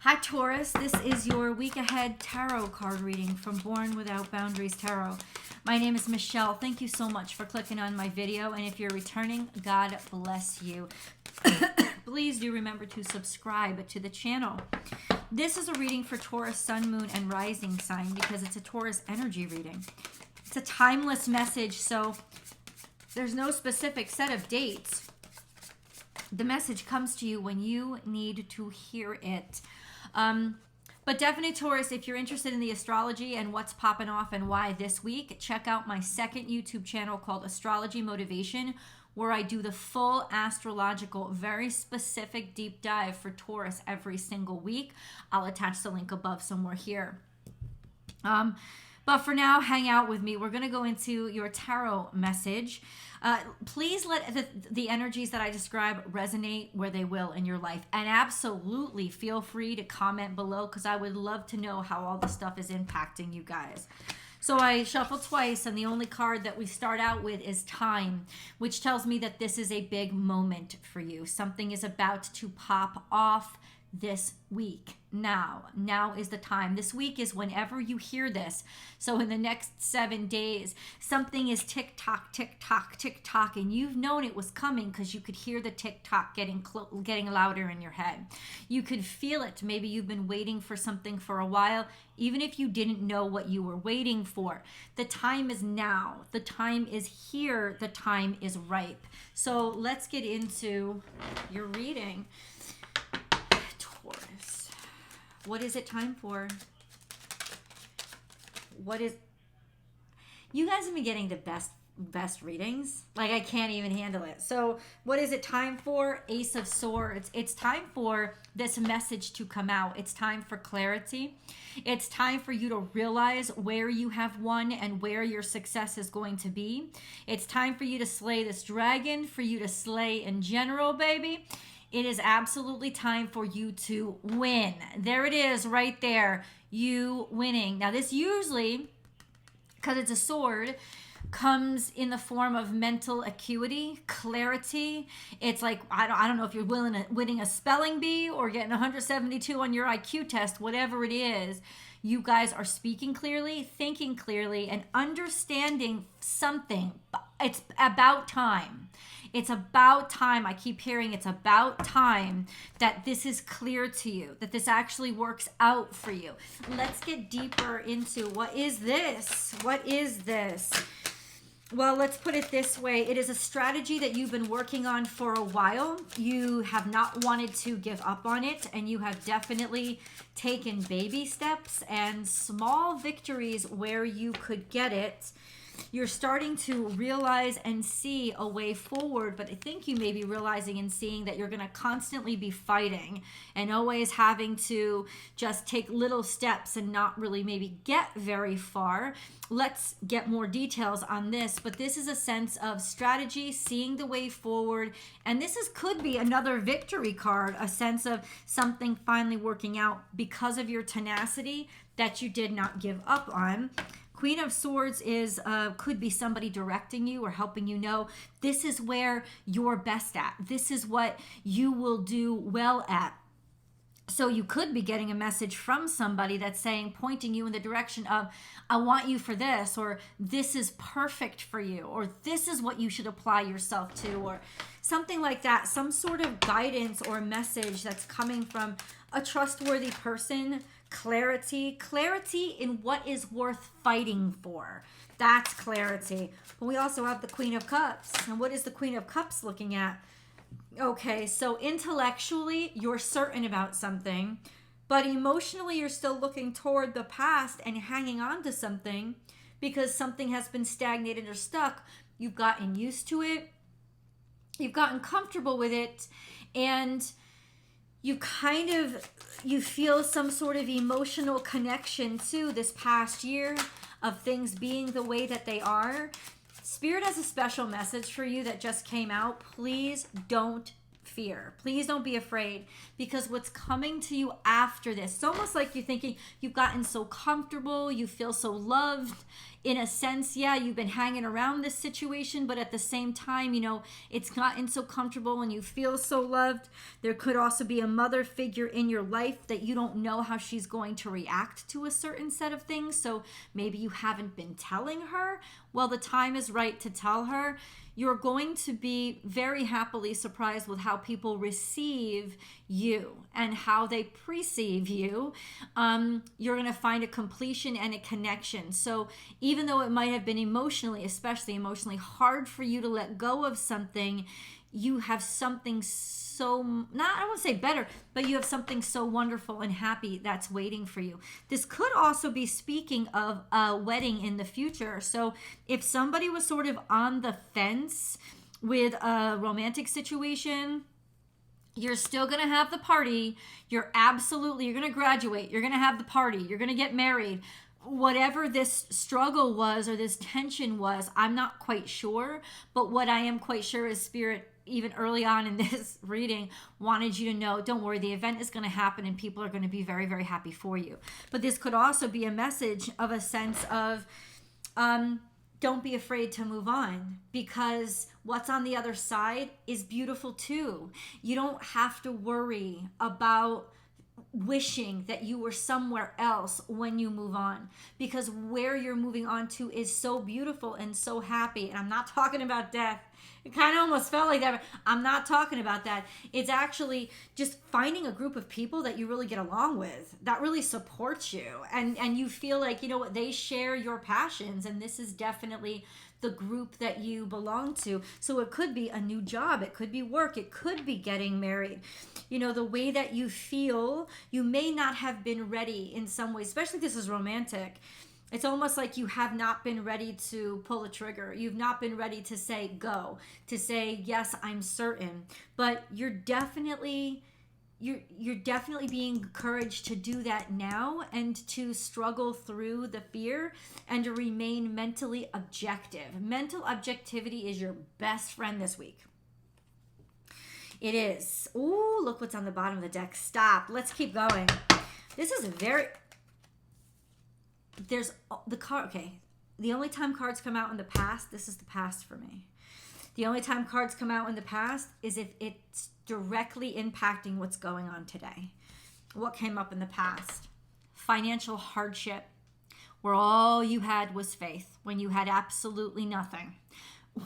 Hi Taurus, this is your week ahead tarot card reading from Born Without Boundaries Tarot. My name is Michelle. Thank you so much for clicking on my video, and if you're returning, God bless you. Please do remember to subscribe to the channel. This is a reading for Taurus, Sun, Moon, and Rising sign because it's a Taurus energy reading. It's a timeless message, so there's no specific set of dates. The message comes to you when you need to hear it. But definitely, Taurus, if you're interested in the astrology and what's popping off and why this week, check out my second YouTube channel called Astrology Motivation, where I do the full astrological, very specific deep dive for Taurus every single week. I'll attach the link above somewhere here. But for now, hang out with me. We're going to go into your tarot message. Please let the energies that I describe resonate where they will in your life. And absolutely feel free to comment below because I would love to know how all this stuff is impacting you guys. So I shuffled twice, and the only card that we start out with is Time, which tells me that this is a big moment for you. Something is about to pop off this week. Now is the time. This week is whenever you hear this. So in the next 7 days, something is tick tock, tick tock, tick tock, and you've known it was coming because you could hear the tick tock getting louder in your head. You could feel it. Maybe you've been waiting for something for a while, even if you didn't know what you were waiting for. The time is now. The time is here. The time is ripe. So let's get into your reading. Taurus. What is it time for? You guys have been getting the best readings. Like, I can't even handle it. So what is it time for? Ace of Swords. It's time for this message to come out. It's time for clarity. It's time for you to realize where you have won and where your success is going to be. It's time for you to slay this dragon, for you to slay in general, baby. It is absolutely time for you to win. There it is right there. You winning. Now this usually, because it's a sword, comes in the form of mental acuity, clarity. It's like, I don't know if you're winning a spelling bee or getting 172 on your IQ test, whatever it is. You guys are speaking clearly, thinking clearly, and understanding something. It's about time. It's about time. I keep hearing it's about time that this is clear to you, that this actually works out for you. Let's get deeper into what is this? What is this? Well, let's put it this way. It is a strategy that you've been working on for a while. You have not wanted to give up on it, and you have definitely taken baby steps and small victories where you could get it. You're starting to realize and see a way forward, but I think you may be realizing and seeing that you're going to constantly be fighting and always having to just take little steps and not really maybe get very far. Let's get more details on this, but this is a sense of strategy, seeing the way forward, and this could be another victory card, a sense of something finally working out because of your tenacity that you did not give up on. Queen of Swords is could be somebody directing you or helping you know this is where you're best at. This is what you will do well at. So you could be getting a message from somebody that's saying, pointing you in the direction of, I want you for this, or this is perfect for you, or this is what you should apply yourself to, or something like that. Some sort of guidance or message that's coming from a trustworthy person. Clarity in what is worth fighting for. That's clarity. But we also have the Queen of Cups. And what is the Queen of Cups looking at? Okay, so intellectually, you're certain about something, but emotionally, you're still looking toward the past and hanging on to something because something has been stagnated or stuck. You've gotten used to it. You've gotten comfortable with it, and you feel some sort of emotional connection to this past year of things being the way that they are. Spirit has a special message for you that just came out. Please don't fear. Please don't be afraid, because what's coming to you after this, it's almost like you're thinking you've gotten so comfortable, you feel so loved in a sense, yeah, you've been hanging around this situation, but at the same time, you know, it's gotten so comfortable and you feel so loved. There could also be a mother figure in your life that you don't know how she's going to react to a certain set of things. So maybe you haven't been telling her. Well, the time is right to tell her. You're going to be very happily surprised with how people receive you and how they perceive you. You're going to find a completion and a connection. So even though it might have been emotionally, especially emotionally, hard for you to let go of something, you have something so, not, I won't say better, but you have something so wonderful and happy that's waiting for you. This could also be speaking of a wedding in the future. So if somebody was sort of on the fence with a romantic situation, you're still going to have the party. You're going to graduate. You're going to have the party. You're going to get married. Whatever this struggle was or this tension was, I'm not quite sure. But what I am quite sure is Spirit, even early on in this reading, wanted you to know, don't worry, the event is going to happen and people are going to be very, very happy for you. But this could also be a message of a sense of, don't be afraid to move on, because what's on the other side is beautiful too. You don't have to worry about wishing that you were somewhere else when you move on, because where you're moving on to is so beautiful and so happy. And I'm not talking about death. It kind of almost felt like that, but I'm not talking about that. It's actually just finding a group of people that you really get along with, that really supports you, and you feel like, you know what, they share your passions, and this is definitely the group that you belong to. So it could be a new job, it could be work, it could be getting married. You know, the way that you feel, you may not have been ready in some ways, especially if this is romantic. It's almost like you have not been ready to pull a trigger. You've not been ready to say go, to say, yes, I'm certain. But you're definitely being encouraged to do that now, and to struggle through the fear and to remain mentally objective. Mental objectivity is your best friend this week. It is. Ooh, look what's on the bottom of the deck. Stop. Let's keep going. This is a very... There's the card. Okay. The only time cards come out in the past, this is the past for me. The only time cards come out in the past is if it's directly impacting what's going on today. What came up in the past? Financial hardship, where all you had was faith, when you had absolutely nothing.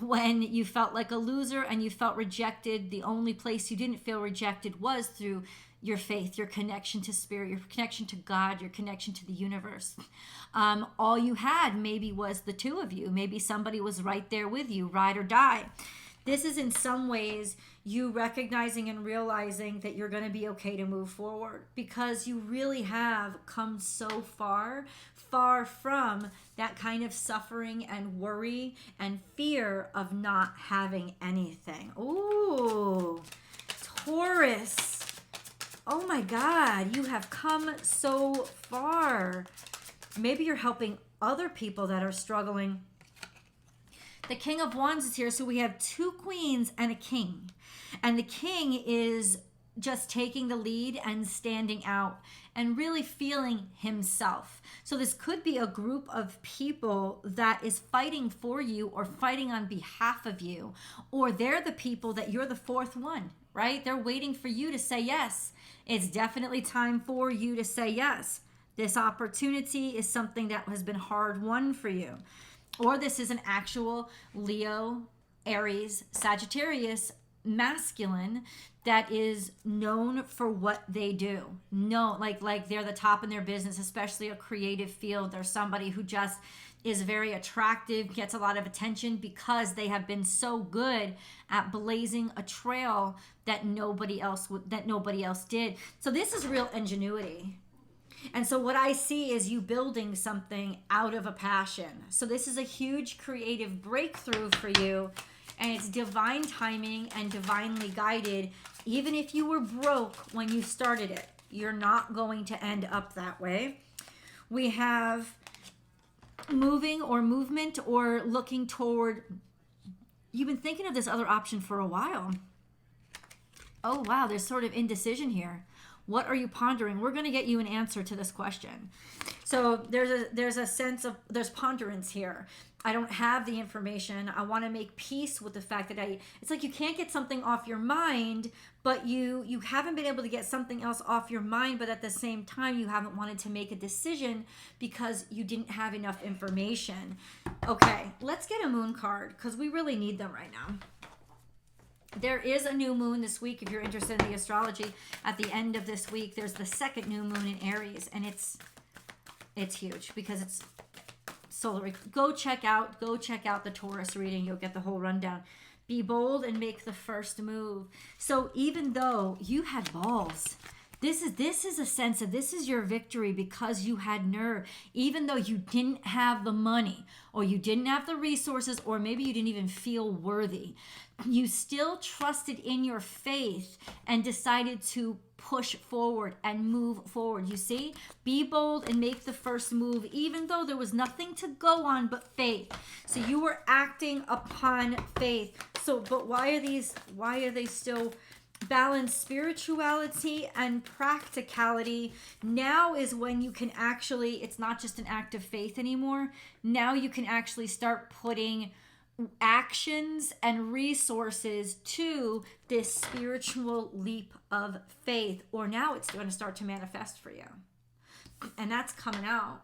When you felt like a loser and you felt rejected, the only place you didn't feel rejected was through your faith, your connection to Spirit, your connection to God, your connection to the universe. All you had maybe was the two of you. Maybe somebody was right there with you, ride or die. This is in some ways you recognizing and realizing that you're going to be okay to move forward, because you really have come so far from that kind of suffering and worry and fear of not having anything. Ooh, Taurus. Oh my God, you have come so far. Maybe you're helping other people that are struggling. The King of Wands is here, so we have two queens and a king. And the king is just taking the lead and standing out and really feeling himself. So this could be a group of people that is fighting for you or fighting on behalf of you, or they're the people that you're the fourth one, right? They're waiting for you to say yes. It's definitely time for you to say yes. This opportunity is something that has been hard won for you. Or this is an actual Leo, Aries, Sagittarius masculine that is known for what they do. No, like they're the top in their business, especially a creative field. They're somebody who just is very attractive, gets a lot of attention because they have been so good at blazing a trail that nobody else did. So this is real ingenuity. And so what I see is you building something out of a passion. So this is a huge creative breakthrough for you, and it's divine timing and divinely guided. Even if you were broke when you started it, you're not going to end up that way. We have moving or movement or looking toward, you've been thinking of this other option for a while. Oh wow, there's sort of indecision here. What are you pondering? We're going to get you an answer to this question. So there's a sense of, there's ponderance here. I don't have the information. I want to make peace with the fact that it's like you can't get something off your mind, but you haven't been able to get something else off your mind, but at the same time, you haven't wanted to make a decision because you didn't have enough information. Okay, let's get a moon card because we really need them right now. There is a new moon this week. If you're interested in the astrology, at the end of this week, there's the second new moon in Aries, and it's huge because it's solar. Go check out the Taurus reading. You'll get the whole rundown. Be bold and make the first move. So even though you had balls, this is a sense of, this is your victory because you had nerve. Even though you didn't have the money or you didn't have the resources or maybe you didn't even feel worthy, you still trusted in your faith and decided to push forward and move forward. You see, be bold and make the first move, even though there was nothing to go on but faith. So you were acting upon faith. So, but why are they still balanced? Spirituality and practicality. Now is when you can actually, it's not just an act of faith anymore. Now you can actually start putting actions and resources to this spiritual leap of faith, or now it's going to start to manifest for you, and that's coming out.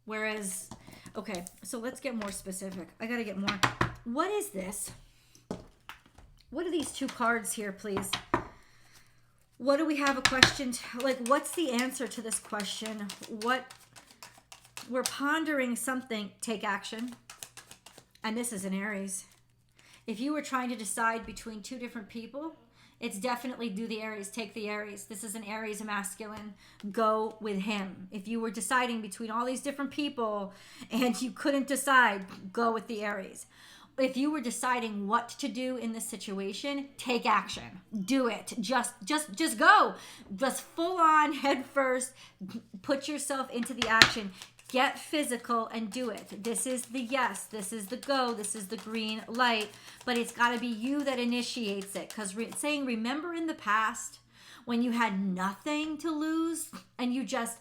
Whereas, okay, so let's get more specific. I got to get more. What is this? What are these two cards here, please? What do we have a question to, like, what's the answer to this question? What, we're pondering something. Take action. And this is an Aries. If you were trying to decide between two different people, it's definitely do the Aries. Take the Aries. This is an Aries masculine. Go with him. If you were deciding between all these different people and you couldn't decide, go with the Aries. If you were deciding what to do in this situation, take action. Do it. Just go. Just full on, head first. Put yourself into the action. Get physical and do it. This is the yes. This is the go. This is the green light. But it's got to be you that initiates it. Because saying, remember in the past when you had nothing to lose and you just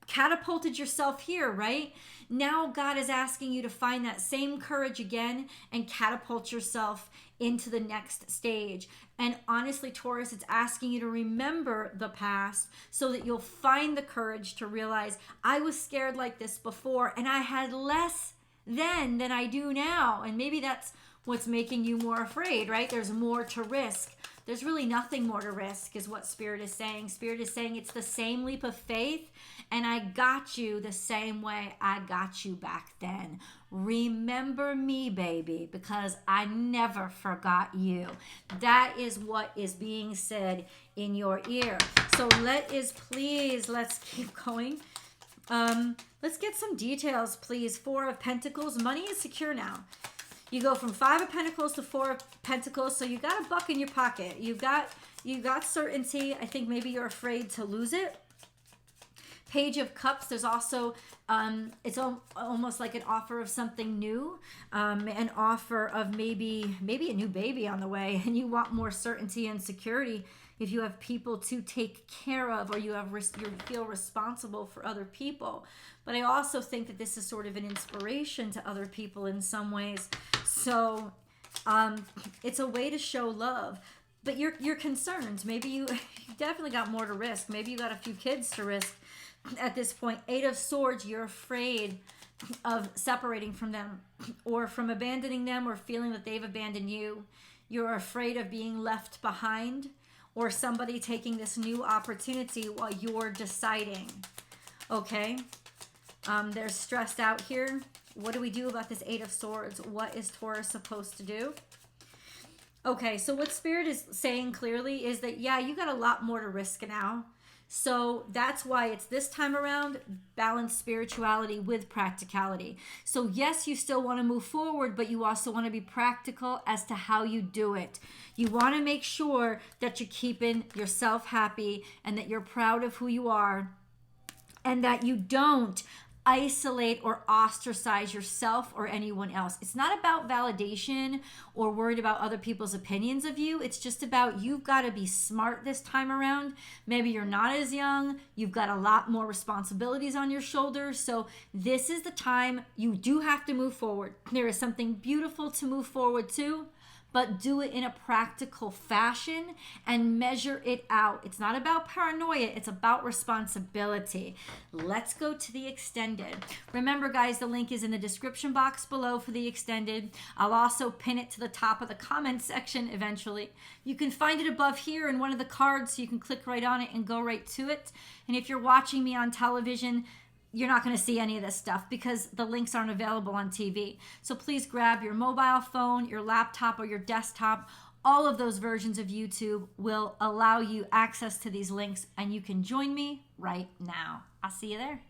catapulted yourself here, right? Now God is asking you to find that same courage again and catapult yourself into the next stage. And honestly, Taurus, it's asking you to remember the past so that you'll find the courage to realize, I was scared like this before and I had less then than I do now. And maybe that's what's making you more afraid, right? There's more to risk. There's really nothing more to risk is what Spirit is saying. Spirit is saying it's the same leap of faith, and I got you the same way I got you back then. Remember me, baby, because I never forgot you. That is what is being said in your ear. So let's keep going. Let's get some details, please. 4 of Pentacles. Money is secure now. You go from 5 of Pentacles to 4 of Pentacles, so you got a buck in your pocket. You got certainty. I think maybe you're afraid to lose it. Page of Cups. There's also it's almost like an offer of something new, an offer of maybe a new baby on the way, and you want more certainty and security. If you have people to take care of, or you feel responsible for other people. But I also think that this is sort of an inspiration to other people in some ways. So it's a way to show love. But you're concerned. Maybe you definitely got more to risk. Maybe you got a few kids to risk at this point. 8 of Swords, you're afraid of separating from them or from abandoning them or feeling that they've abandoned you. You're afraid of being left behind or somebody taking this new opportunity while you're deciding. Okay? They're stressed out here. What do we do about this 8 of Swords? What is Taurus supposed to do? Okay, so what Spirit is saying clearly is that, yeah, you got a lot more to risk now. So that's why it's this time around, balance spirituality with practicality. So yes, you still want to move forward, but you also want to be practical as to how you do it. You want to make sure that you're keeping yourself happy and that you're proud of who you are and that you don't isolate or ostracize yourself or anyone else. It's not about validation or worried about other people's opinions of you. It's just about you've got to be smart this time around. Maybe you're not as young. You've got a lot more responsibilities on your shoulders. So this is the time you do have to move forward. There is something beautiful to move forward to, but do it in a practical fashion and measure it out. It's not about paranoia, it's about responsibility. Let's go to the extended. Remember, guys, the link is in the description box below for the extended. I'll also pin it to the top of the comment section eventually. You can find it above here in one of the cards, so you can click right on it and go right to it. And if you're watching me on television, you're not going to see any of this stuff because the links aren't available on TV. So please grab your mobile phone, your laptop, or your desktop. All of those versions of YouTube will allow you access to these links, and you can join me right now. I'll see you there.